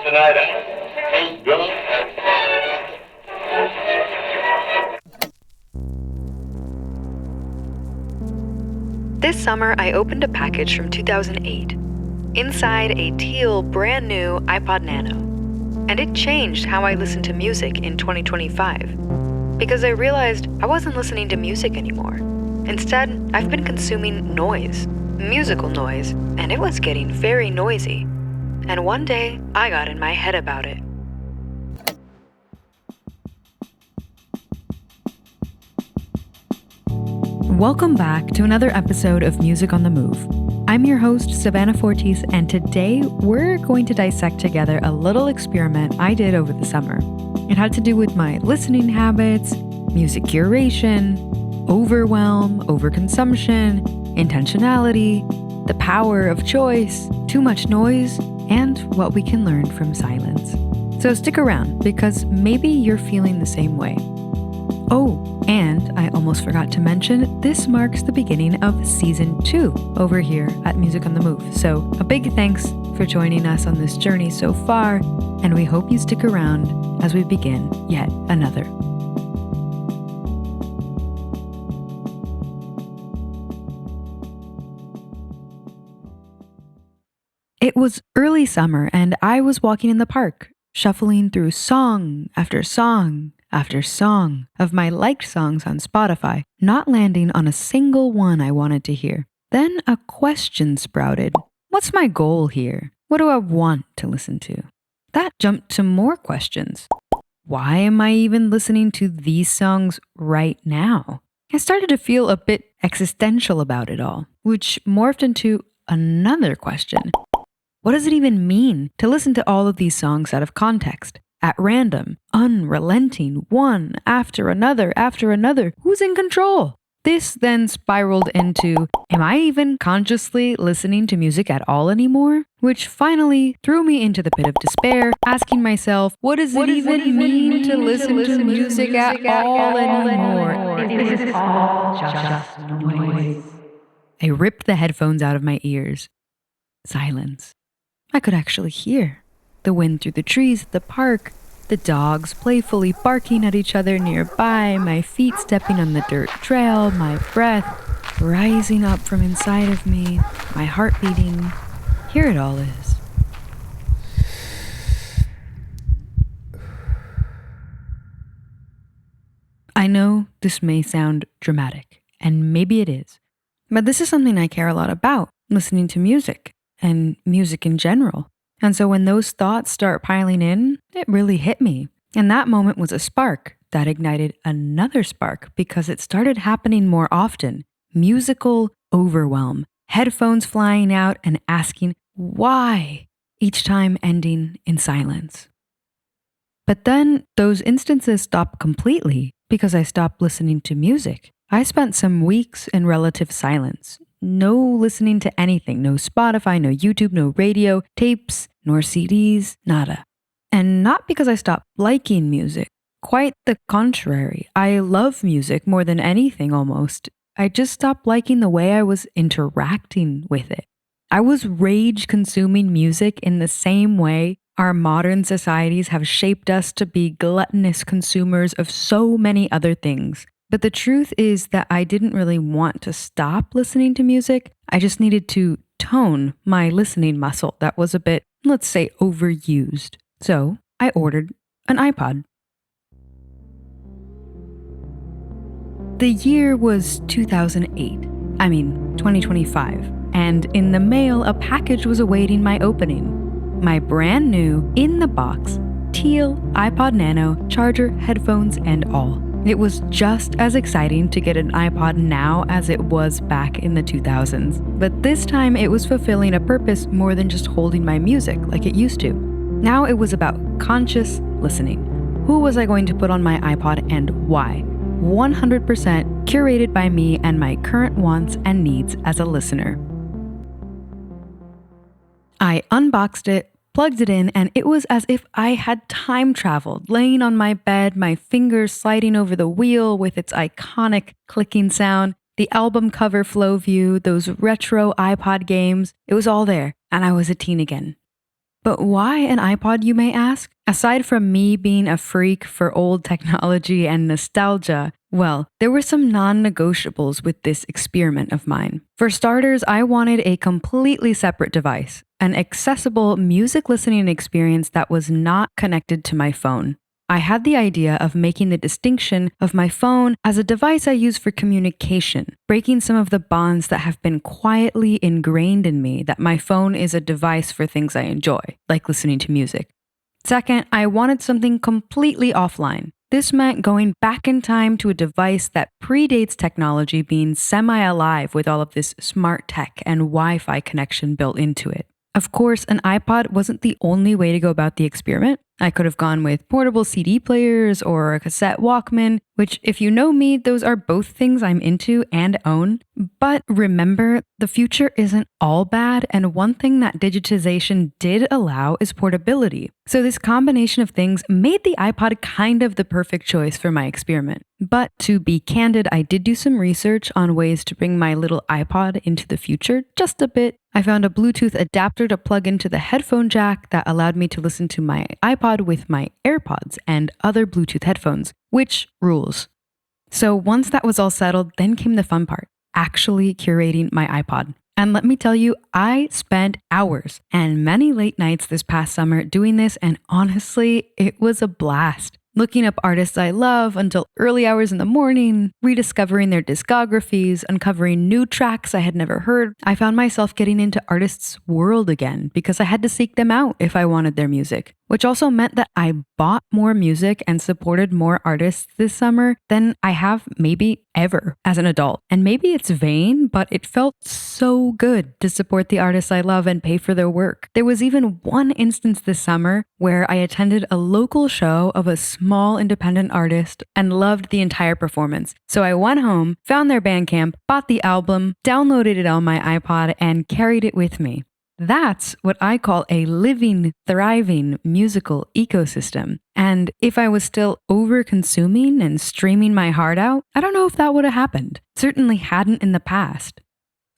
tonight, Hey, Bill. This summer, I opened a package from 2008. Inside, a teal, brand new iPod Nano. And it changed how I listen to music in 2025. Because I realized I wasn't listening to music anymore. Instead, I've been consuming noise, musical noise, and it was getting very noisy. And one day, I got in my head about it. Welcome back to another episode of Music on the Move. I'm your host, Savannah Fortis, and today we're going to dissect together a little experiment I did over the summer. It had to do with my listening habits, music curation, overwhelm, overconsumption, intentionality, the power of choice, too much noise, and what we can learn from silence. So stick around, because maybe you're feeling the same way. Oh, and I almost forgot to mention, this marks the beginning of Season 2 over here at Music on the Move. So a big thanks for joining us on this journey so far, and we hope you stick around as we begin yet another. It was early summer, and I was walking in the park, shuffling through song after song after song of my liked songs on Spotify, not landing on a single one I wanted to hear. Then a question sprouted. What's my goal here? What do I want to listen to? That jumped to more questions. Why am I even listening to these songs right now? I started to feel a bit existential about it all, which morphed into another question. What does it even mean to listen to all of these songs out of context? At random, unrelenting, one after another. Who's in control? This then spiraled into, am I even consciously listening to music at all anymore? Which finally threw me into the pit of despair, asking myself, what does it even mean to listen to music at all anymore? Is this all just noise? I ripped the headphones out of my ears. Silence. I could actually hear the wind through the trees at the park, the dogs playfully barking at each other nearby, my feet stepping on the dirt trail, my breath rising up from inside of me, my heart beating. Here it all is. I know this may sound dramatic, and maybe it is, but this is something I care a lot about, listening to music, and music in general. And so when those thoughts start piling in, it really hit me. And that moment was a spark that ignited another spark, because it started happening more often. Musical overwhelm, headphones flying out and asking why, each time ending in silence. But then those instances stopped completely because I stopped listening to music. I spent some weeks in relative silence. No listening to anything, no Spotify, no YouTube, no radio, tapes, nor CDs, nada. And not because I stopped liking music. Quite the contrary. I love music more than anything almost. I just stopped liking the way I was interacting with it. I was rage consuming music in the same way our modern societies have shaped us to be gluttonous consumers of so many other things. But the truth is that I didn't really want to stop listening to music. I just needed to tone my listening muscle that was a bit, let's say, overused. So I ordered an iPod. The year was 2025. And in the mail, a package was awaiting my opening. My brand new, in the box, teal iPod Nano, charger, headphones, and all. It was just as exciting to get an iPod now as it was back in the 2000s. But this time it was fulfilling a purpose more than just holding my music like it used to. Now it was about conscious listening. Who was I going to put on my iPod and why? 100% curated by me and my current wants and needs as a listener. I unboxed it, plugged it in, and it was as if I had time traveled, laying on my bed, my fingers sliding over the wheel with its iconic clicking sound, the album cover flow view, those retro iPod games. It was all there, and I was a teen again. But why an iPod, you may ask? Aside from me being a freak for old technology and nostalgia, well, there were some non-negotiables with this experiment of mine. For starters, I wanted a completely separate device, an accessible music listening experience that was not connected to my phone. I had the idea of making the distinction of my phone as a device I use for communication, breaking some of the bonds that have been quietly ingrained in me that my phone is a device for things I enjoy, like listening to music. Second, I wanted something completely offline. This meant going back in time to a device that predates technology being semi-alive with all of this smart tech and Wi-Fi connection built into it. Of course, an iPod wasn't the only way to go about the experiment. I could have gone with portable CD players or a cassette Walkman, which, if you know me, those are both things I'm into and own. But remember, the future isn't all bad, and one thing that digitization did allow is portability. So this combination of things made the iPod kind of the perfect choice for my experiment. But to be candid, I did do some research on ways to bring my little iPod into the future, just a bit. I found a Bluetooth adapter to plug into the headphone jack that allowed me to listen to my iPod with my AirPods and other Bluetooth headphones, which rules. So once that was all settled, then came the fun part, actually curating my iPod. And let me tell you, I spent hours and many late nights this past summer doing this, and honestly, it was a blast. Looking up artists I love until early hours in the morning, rediscovering their discographies, uncovering new tracks I had never heard. I found myself getting into artists' world again because I had to seek them out if I wanted their music, which also meant that I bought more music and supported more artists this summer than I have maybe ever as an adult. And maybe it's vain, but it felt so good to support the artists I love and pay for their work. There was even one instance this summer where I attended a local show of a small independent artist and loved the entire performance. So I went home, found their Bandcamp, bought the album, downloaded it on my iPod, and carried it with me. That's what I call a living, thriving musical ecosystem. And if I was still over-consuming and streaming my heart out, I don't know if that would have happened. Certainly hadn't in the past.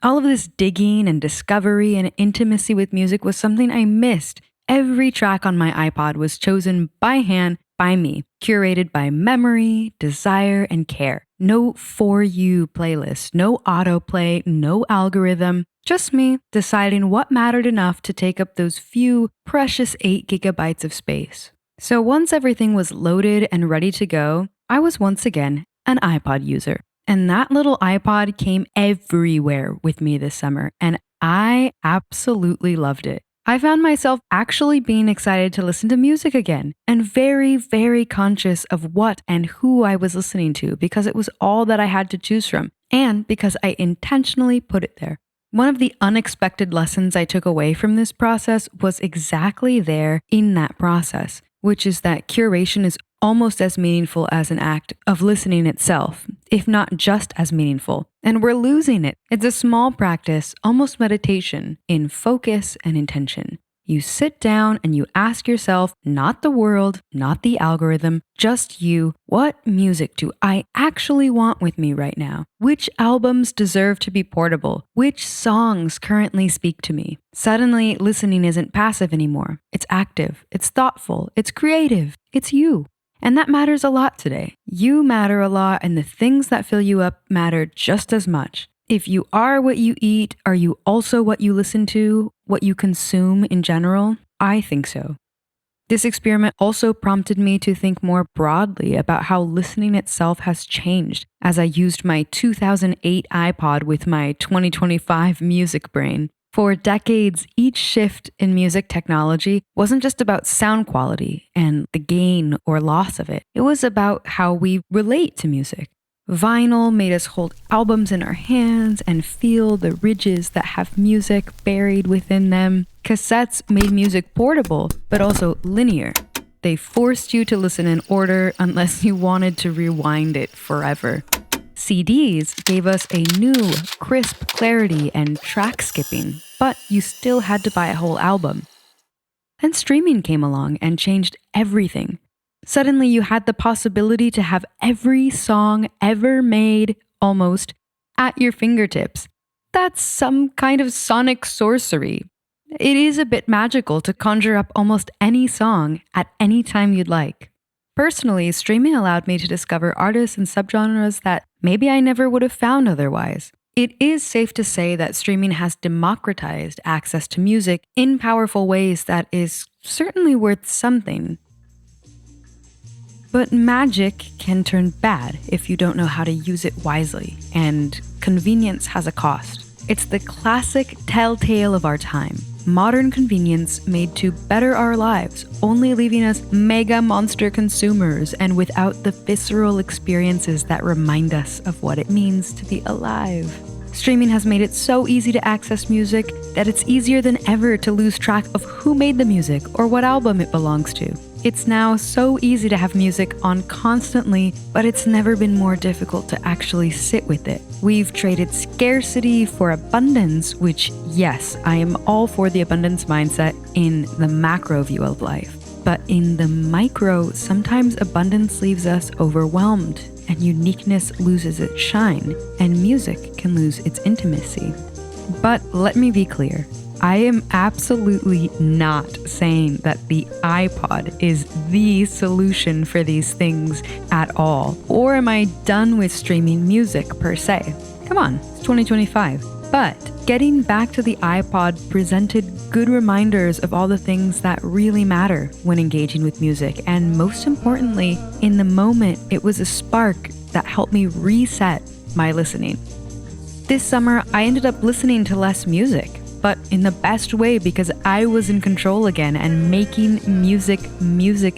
All of this digging and discovery and intimacy with music was something I missed. Every track on my iPod was chosen by hand by me, curated by memory, desire, and care. No For You playlist, no autoplay, no algorithm. Just me deciding what mattered enough to take up those few precious 8 gigabytes of space. So once everything was loaded and ready to go, I was once again an iPod user. And that little iPod came everywhere with me this summer, and I absolutely loved it. I found myself actually being excited to listen to music again, and very, very conscious of what and who I was listening to because it was all that I had to choose from, and because I intentionally put it there. One of the unexpected lessons I took away from this process was exactly there in that process, which is that curation is almost as meaningful as an act of listening itself, if not just as meaningful. And we're losing it. It's a small practice, almost meditation, in focus and intention. You sit down and you ask yourself, not the world, not the algorithm, just you, what music do I actually want with me right now? Which albums deserve to be portable? Which songs currently speak to me? Suddenly, listening isn't passive anymore. It's active, it's thoughtful, it's creative, it's you. And that matters a lot today. You matter a lot, and the things that fill you up matter just as much. If you are what you eat, are you also what you listen to, what you consume in general? I think so. This experiment also prompted me to think more broadly about how listening itself has changed as I used my 2008 iPod with my 2025 music brain. For decades, each shift in music technology wasn't just about sound quality and the gain or loss of it. It was about how we relate to music. Vinyl made us hold albums in our hands and feel the ridges that have music buried within them. Cassettes made music portable, but also linear. They forced you to listen in order unless you wanted to rewind it forever. CDs gave us a new, crisp clarity and track skipping, but you still had to buy a whole album. Then streaming came along and changed everything. Suddenly you had the possibility to have every song ever made, almost, at your fingertips. That's some kind of sonic sorcery. it is a bit magical to conjure up almost any song at any time you'd like. Personally, streaming allowed me to discover artists and subgenres that maybe I never would have found otherwise. It is safe to say that streaming has democratized access to music in powerful ways that is certainly worth something. But magic can turn bad if you don't know how to use it wisely, and convenience has a cost. It's the classic telltale of our time. Modern convenience made to better our lives, only leaving us mega monster consumers and without the visceral experiences that remind us of what it means to be alive. Streaming has made it so easy to access music that it's easier than ever to lose track of who made the music or what album it belongs to. It's now so easy to have music on constantly, but it's never been more difficult to actually sit with it. We've traded scarcity for abundance, which, yes, I am all for the abundance mindset in the macro view of life. But in the micro, sometimes abundance leaves us overwhelmed, and uniqueness loses its shine, and music can lose its intimacy. But let me be clear. I am absolutely not saying that the iPod is the solution for these things at all, or am I done with streaming music per se. Come on, it's 2025. But getting back to the iPod presented good reminders of all the things that really matter when engaging with music, and most importantly, in the moment, it was a spark that helped me reset my listening. This summer, I ended up listening to less music, but in the best way because I was in control again and making music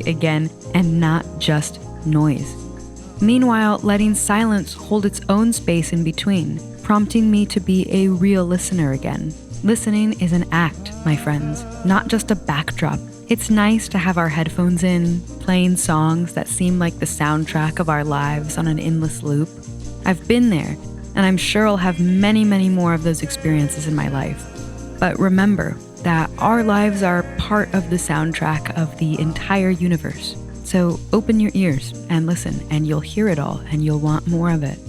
again and not just noise. Meanwhile, letting silence hold its own space in between, prompting me to be a real listener again. Listening is an act, my friends, not just a backdrop. It's nice to have our headphones in, playing songs that seem like the soundtrack of our lives on an endless loop. I've been there, and I'm sure I'll have many more of those experiences in my life. But remember that our lives are part of the soundtrack of the entire universe. So open your ears and listen, and you'll hear it all, and you'll want more of it.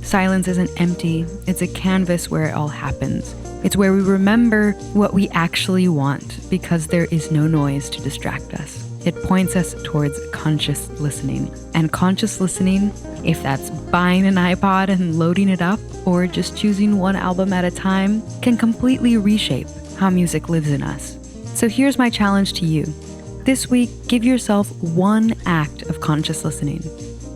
Silence isn't empty, it's a canvas where it all happens. It's where we remember what we actually want because there is no noise to distract us. It points us towards conscious listening. And conscious listening, if that's buying an iPod and loading it up, or just choosing one album at a time, can completely reshape how music lives in us. So here's my challenge to you. This week, give yourself one act of conscious listening.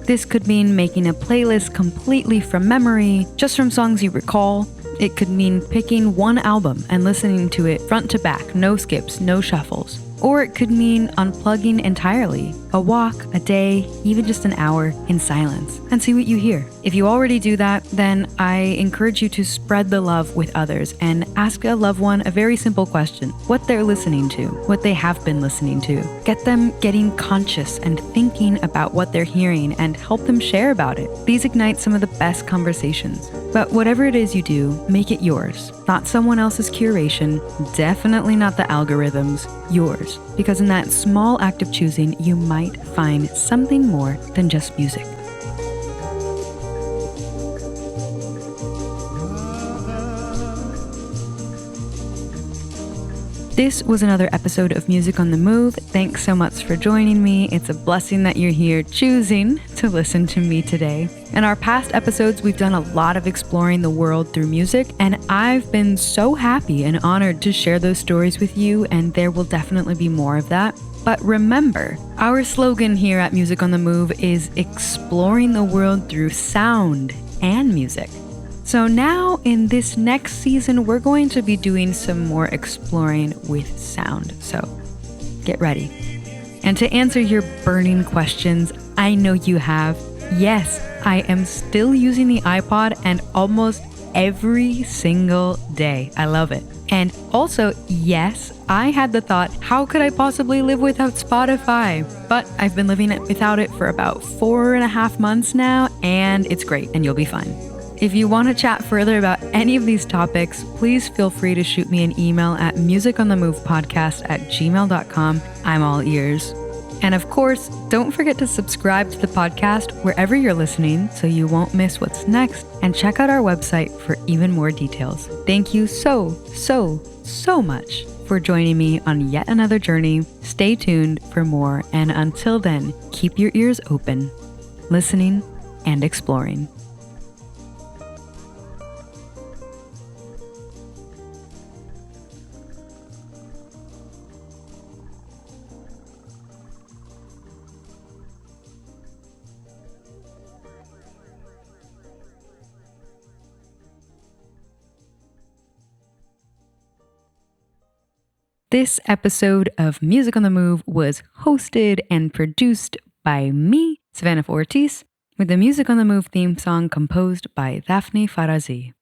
This could mean making a playlist completely from memory, just from songs you recall. It could mean picking one album and listening to it front to back, no skips, no shuffles. Or it could mean unplugging entirely, a walk, a day, even just an hour in silence, and see what you hear. If you already do that, then I encourage you to spread the love with others and ask a loved one a very simple question: what they're listening to, what they have been listening to. Get them getting conscious and thinking about what they're hearing and help them share about it. These ignite some of the best conversations. But whatever it is you do, make it yours, not someone else's curation, definitely not the algorithms, yours. Because in that small act of choosing, you might find something more than just music. This was another episode of Music on the Move. Thanks so much for joining me. It's a blessing that you're here choosing to listen to me today. In our past episodes, we've done a lot of exploring the world through music, and I've been so happy and honored to share those stories with you, and there will definitely be more of that. But remember, our slogan here at Music on the Move is exploring the world through sound and music. So now in this next season, we're going to be doing some more exploring with sound. So get ready. And to answer your burning questions, I know you have. Yes, I am still using the iPod and almost every single day. I love it. And also, yes, I had the thought, how could I possibly live without Spotify? But I've been living without it for about 4.5 months now, and it's great, and you'll be fine. If you want to chat further about any of these topics, please feel free to shoot me an email at musiconthemovepodcast@gmail.com. I'm all ears. And of course, don't forget to subscribe to the podcast wherever you're listening so you won't miss what's next, and check out our website for even more details. Thank you so much for joining me on yet another journey. Stay tuned for more, and until then, keep your ears open, listening and exploring. This episode of Music on the Move was hosted and produced by me, Savannah Fortis, with the Music on the Move theme song composed by Daphne Farazi.